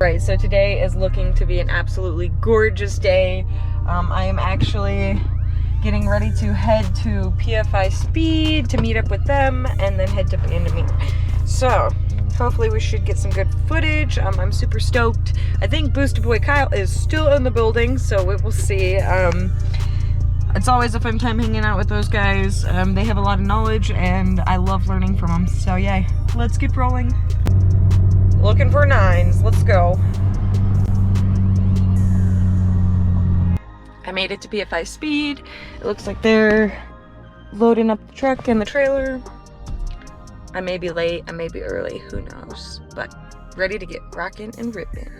Right, so today is looking to be an absolutely gorgeous day. I am actually getting ready to head to PFI Speed to meet up with them and then head to Bandamir. So hopefully we should get some good footage. I'm super stoked. I think Boosted Boy Kyle is still in the building, so we will see. It's always a fun time hanging out with those guys. They have a lot of knowledge and I love learning from them. So yay, let's get rolling. Looking for 9s, let's go. I made it to PFI Speed. It looks like they're loading up the truck and the trailer. I may be late, I may be early, who knows. But ready to get rockin' and rippin'.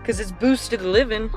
Cause it's boosted living.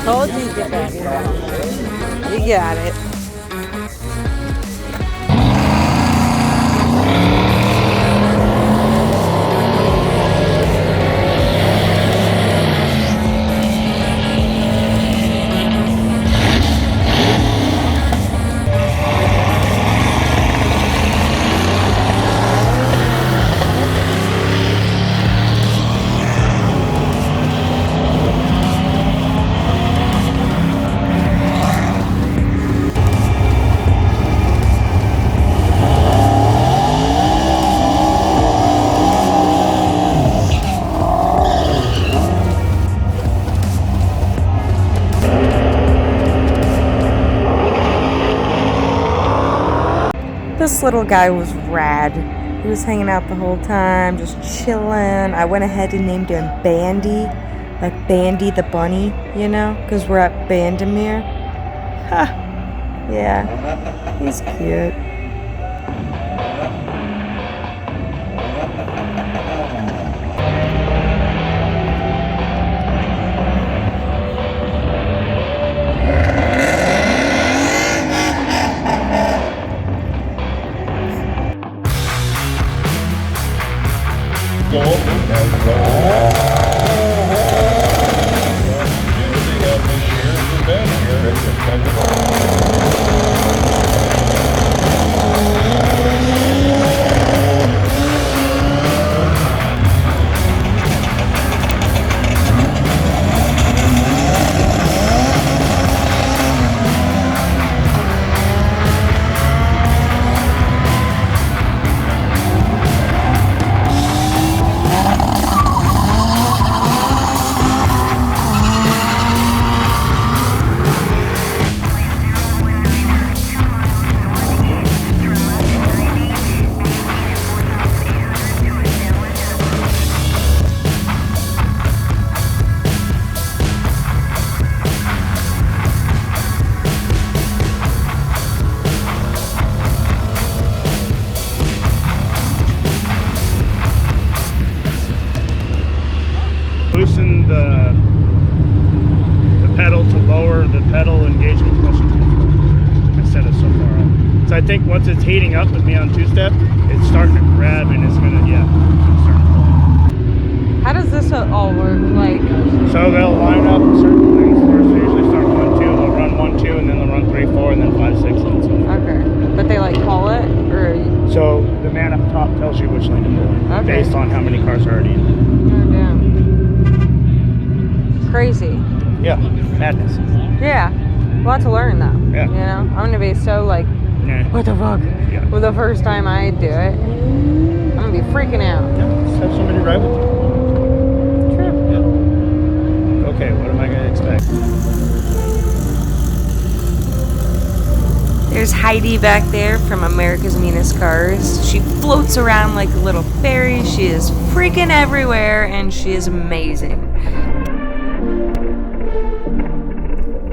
Told you to get back. You got it. This little guy was rad. He was hanging out the whole time, just chilling. I went ahead and named him Bandy, like Bandy the bunny, you know, because we're at Bandamir. Ha! Yeah, he's cute. Loosen the pedal to lower the pedal engagement pressure. I set it so far up. So I think once it's heating up with me on two-step, it's starting to grab and it's gonna, yeah, it's starting to pull. How does this all work? Like, so they'll line up certain things first. They usually start 1, 2, they'll run 1, 2, and then they'll run 3, 4, and then 5, 6, and so on. okay, but they like call it, or? So the man up top tells you which lane to pull in, based on how many cars are already in. Oh, damn. Crazy. Yeah, madness. Yeah, a lot to learn though. Yeah. You know, I'm gonna be so like, what the fuck? Yeah. Well, the first time I do it, I'm gonna be freaking out. Yeah, just have somebody ride with you. True. Yeah. Okay, what am I gonna expect? There's Heidi back there from America's Meanest Cars. She floats around like a little fairy. She is freaking everywhere and she is amazing.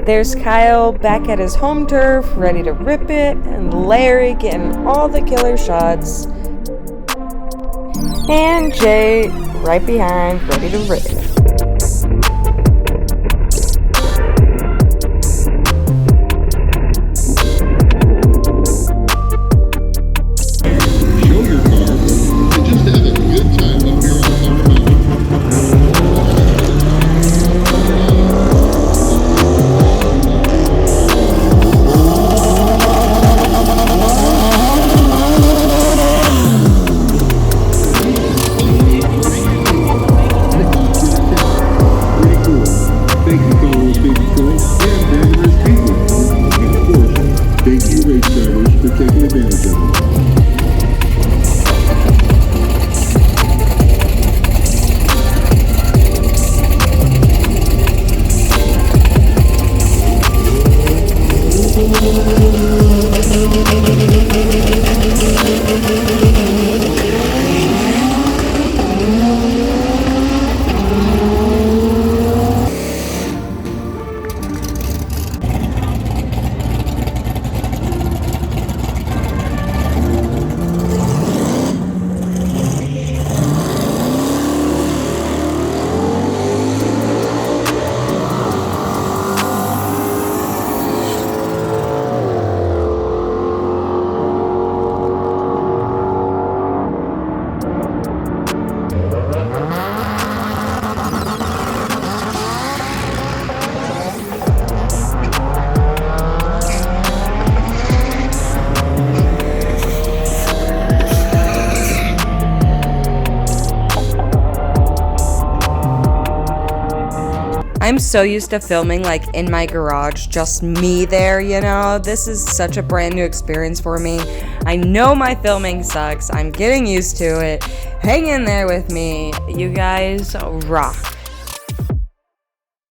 There's Kyle back at his home turf, ready to rip it, and Larry getting all the killer shots. And Jay right behind, ready to rip. Show your car and just have a good time up here on Thunder Mountain. Thank you, Colorado State Patrol and Bandamere Speedway. And of course, thank you race drivers for taking advantage of it. I'm so used to filming like in my garage, just me there, you know. This is such a brand new experience for me. I know my filming sucks. I'm getting used to it. Hang in there with me. You guys rock.